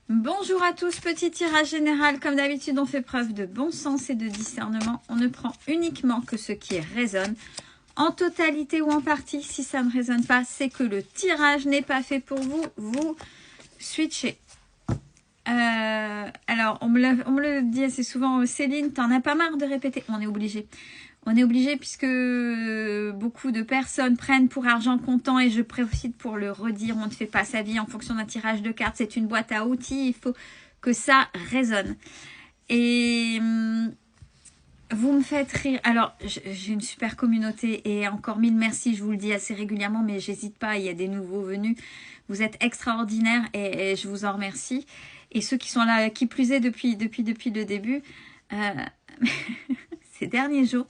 Bonjour à tous, petit tirage général. Comme d'habitude, on fait preuve de bon sens et de discernement. On ne prend uniquement que ce qui résonne, en totalité ou en partie. Si ça ne résonne pas, c'est que le tirage n'est pas fait pour vous. Vous switchez. Alors, on me le dit assez souvent, Céline, t'en as pas marre de répéter? On est obligé. On est obligé puisque beaucoup de personnes prennent pour argent comptant et je profite pour le redire, on ne fait pas sa vie en fonction d'un tirage de cartes, c'est une boîte à outils, il faut que ça résonne. Et vous me faites rire. Alors, j'ai une super communauté et encore mille merci, je vous le dis assez régulièrement, mais j'hésite pas, il y a des nouveaux venus. Vous êtes extraordinaires et je vous en remercie. Et ceux qui sont là, qui plus est depuis le début, ces derniers jours,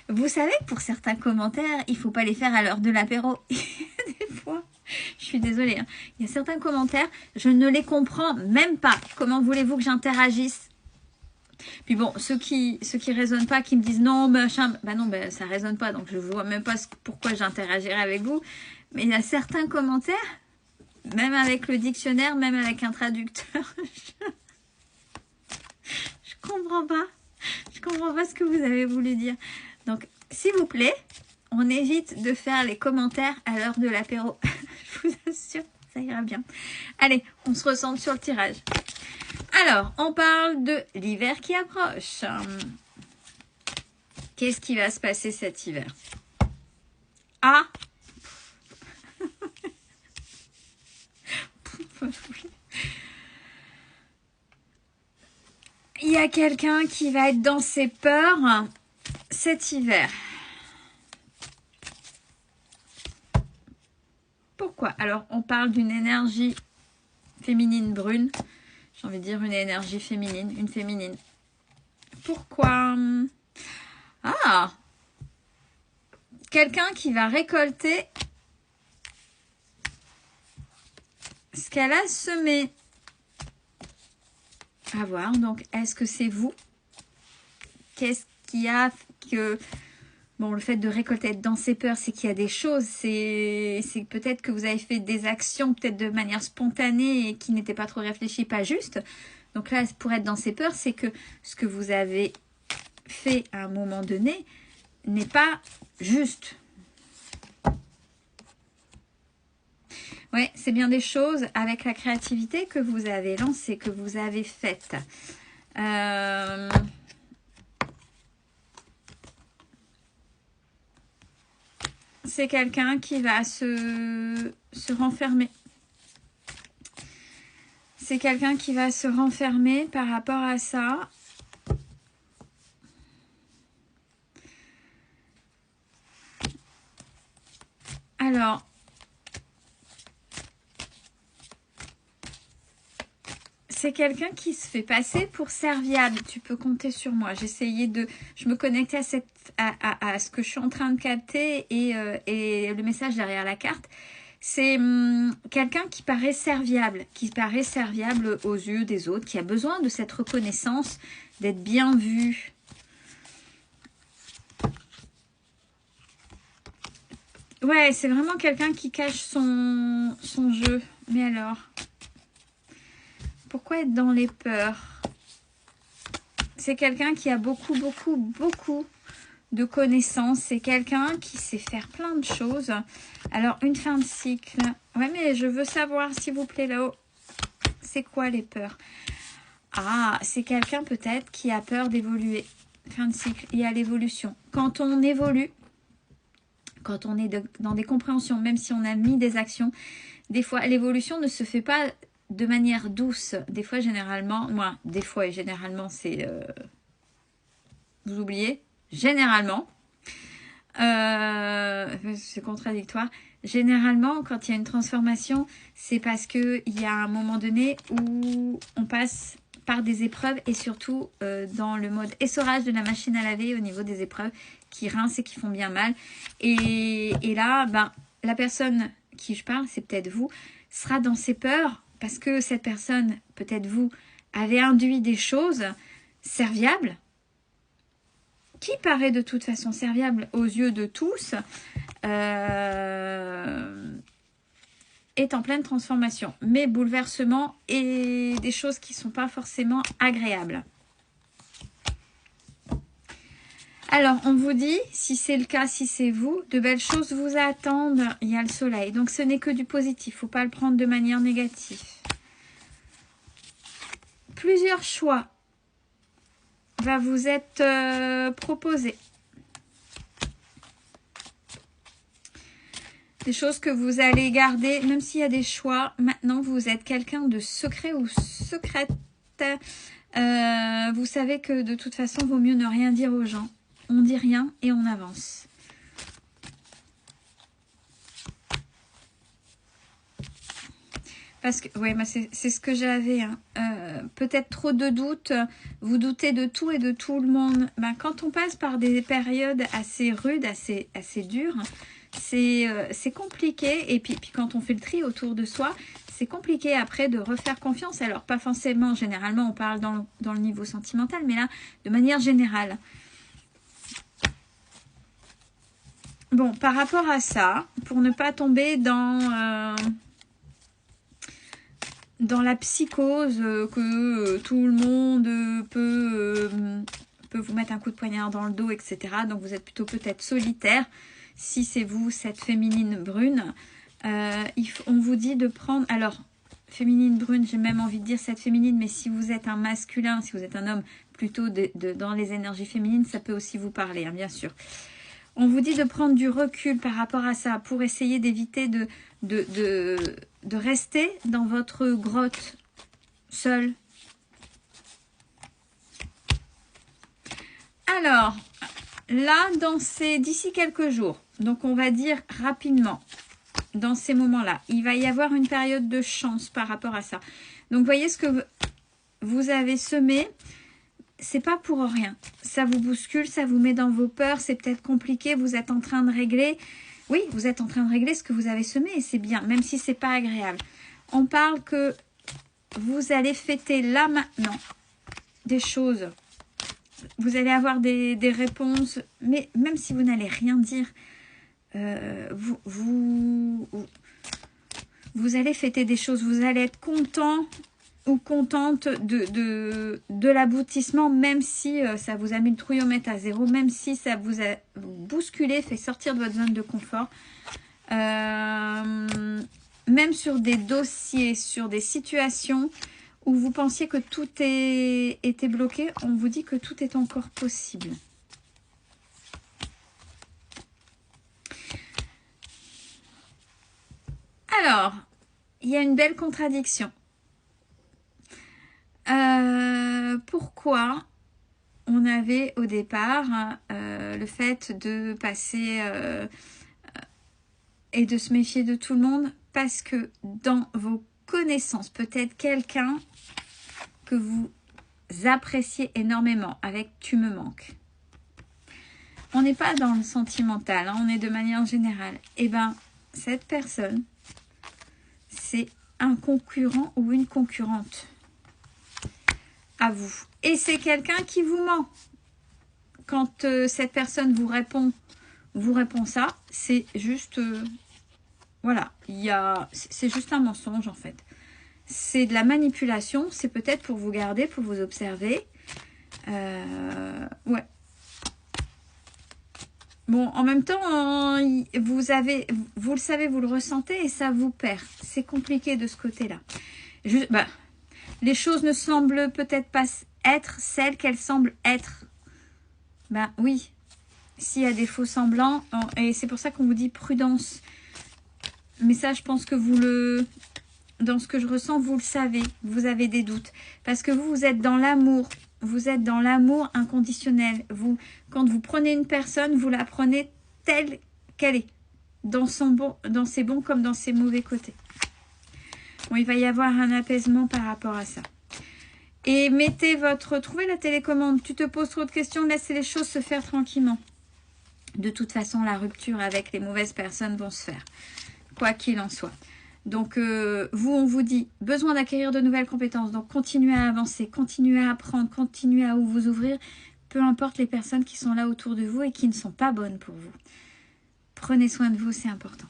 vous savez que pour certains commentaires, il ne faut pas les faire à l'heure de l'apéro. Des fois, je suis désolée, hein. Il y a certains commentaires, je ne les comprends même pas. Comment voulez-vous que j'interagisse? Puis bon, ceux qui résonnent pas, qui me disent non, machin, bah non, bah, ça résonne pas, donc je ne vois même pas pourquoi j'interagirais avec vous. Mais il y a certains commentaires, même avec le dictionnaire, même avec un traducteur, je comprends pas. Je comprends pas ce que vous avez voulu dire. Donc, s'il vous plaît, on évite de faire les commentaires à l'heure de l'apéro. Je vous assure, ça ira bien. Allez, on se ressent sur le tirage. Alors, on parle de l'hiver qui approche. Qu'est-ce qui va se passer cet hiver? Ah! Il y a quelqu'un qui va être dans ses peurs cet hiver. Pourquoi? Alors, on parle d'une énergie féminine brune. J'ai envie de dire une énergie féminine, une féminine. Pourquoi? Ah! Quelqu'un qui va récolter ce qu'elle a semé. À voir. Donc, est-ce que c'est vous? Qu'est-ce qui a que... Bon, le fait de récolter, être dans ses peurs, c'est qu'il y a des choses. C'est peut-être que vous avez fait des actions, peut-être de manière spontanée et qui n'étaient pas trop réfléchies, pas juste. Donc là, pour être dans ses peurs, c'est que ce que vous avez fait à un moment donné n'est pas juste. Oui, c'est bien des choses avec la créativité que vous avez lancées, que vous avez faites. C'est quelqu'un qui va se renfermer. C'est quelqu'un qui va se renfermer par rapport à ça. Alors, c'est quelqu'un qui se fait passer pour serviable. Tu peux compter sur moi. J'essayais de... Je me connectais à ce que je suis en train de capter et le message derrière la carte. C'est quelqu'un qui paraît serviable aux yeux des autres, qui a besoin de cette reconnaissance, d'être bien vu. Ouais, c'est vraiment quelqu'un qui cache son jeu. Mais alors, pourquoi être dans les peurs? C'est quelqu'un qui a beaucoup de connaissances. C'est quelqu'un qui sait faire plein de choses. Alors, une fin de cycle. Ouais, mais je veux savoir, s'il vous plaît, là-haut, c'est quoi les peurs? Ah, c'est quelqu'un peut-être qui a peur d'évoluer. Fin de cycle, il y a l'évolution. Quand on évolue, quand on est dans des compréhensions, même si on a mis des actions, des fois, l'évolution ne se fait pas de manière douce. Des fois, généralement, c'est... vous oubliez? Généralement, c'est contradictoire. Généralement, quand il y a une transformation, c'est parce qu'il y a un moment donné où on passe par des épreuves et surtout dans le mode essorage de la machine à laver au niveau des épreuves qui rincent et qui font bien mal. Et là, ben, la personne qui je parle, c'est peut-être vous, sera dans ses peurs parce que cette personne, peut-être vous, avait induit des choses serviables qui paraît de toute façon serviable aux yeux de tous. est en pleine transformation, mais bouleversement et des choses qui ne sont pas forcément agréables. Alors, on vous dit, si c'est le cas, si c'est vous, de belles choses vous attendent. Il y a le soleil, donc ce n'est que du positif. Il ne faut pas le prendre de manière négative. Plusieurs choix va vous être proposés. Des choses que vous allez garder, même s'il y a des choix. Maintenant, vous êtes quelqu'un de secret ou secrète. Vous savez que de toute façon, il vaut mieux ne rien dire aux gens. On dit rien et on avance. Parce que, ouais, bah c'est ce que j'avais. Hein. Peut-être trop de doutes. Vous doutez de tout et de tout le monde. Bah, quand on passe par des périodes assez rudes, assez dures, c'est compliqué. Et puis quand on fait le tri autour de soi, c'est compliqué après de refaire confiance. Alors, pas forcément, généralement, on parle dans le niveau sentimental, mais là, de manière générale. Bon, par rapport à ça, pour ne pas tomber dans la psychose que tout le monde peut vous mettre un coup de poignard dans le dos, etc. Donc, vous êtes plutôt peut-être solitaire. Si c'est vous, cette féminine brune, on vous dit de prendre... Alors, féminine brune, j'ai même envie de dire cette féminine, mais si vous êtes un masculin, si vous êtes un homme plutôt dans les énergies féminines, ça peut aussi vous parler, hein, bien sûr. On vous dit de prendre du recul par rapport à ça pour essayer d'éviter de rester dans votre grotte seul. Alors, là, d'ici quelques jours, donc on va dire rapidement, dans ces moments-là, il va y avoir une période de chance par rapport à ça. Donc, voyez ce que vous avez semé. C'est pas pour rien. Ça vous bouscule, ça vous met dans vos peurs, c'est peut-être compliqué, vous êtes en train de régler. Oui, vous êtes en train de régler ce que vous avez semé et c'est bien, même si c'est pas agréable. On parle que vous allez fêter là maintenant des choses. Vous allez avoir des réponses, mais même si vous n'allez rien dire, vous allez fêter des choses, vous allez être content ou contente de l'aboutissement, même si ça vous a mis le trouillomètre à zéro, même si ça vous a bousculé, fait sortir de votre zone de confort. Même sur des dossiers, sur des situations où vous pensiez que tout était bloqué, on vous dit que tout est encore possible. Alors, il y a une belle contradiction. Pourquoi on avait au départ le fait de passer et de se méfier de tout le monde? Parce que dans vos connaissances, peut-être quelqu'un que vous appréciez énormément avec « tu me manques ». On n'est pas dans le sentimental, hein, on est de manière générale. Et bien, cette personne, c'est un concurrent ou une concurrente à vous. Et c'est quelqu'un qui vous ment. Quand cette personne vous répond ça, c'est juste... voilà, c'est juste un mensonge en fait. C'est de la manipulation, c'est peut-être pour vous garder, pour vous observer. Ouais. Bon, en même temps, vous le savez, vous le ressentez et ça vous perd. C'est compliqué de ce côté-là. Les choses ne semblent peut-être pas être celles qu'elles semblent être. Ben oui, s'il y a des faux semblants, et c'est pour ça qu'on vous dit prudence. Mais ça, je pense que dans ce que je ressens, vous le savez, vous avez des doutes. Parce que vous êtes dans l'amour. Vous êtes dans l'amour inconditionnel. Quand vous prenez une personne, vous la prenez telle qu'elle est. Dans ses bons comme dans ses mauvais côtés. Bon, il va y avoir un apaisement par rapport à ça. Et trouvez la télécommande. Tu te poses trop de questions, laissez les choses se faire tranquillement. De toute façon, la rupture avec les mauvaises personnes vont se faire. Quoi qu'il en soit. Donc, on vous dit, besoin d'acquérir de nouvelles compétences. Donc, continuez à avancer, continuez à apprendre, continuez à vous ouvrir. Peu importe les personnes qui sont là autour de vous et qui ne sont pas bonnes pour vous. Prenez soin de vous, c'est important.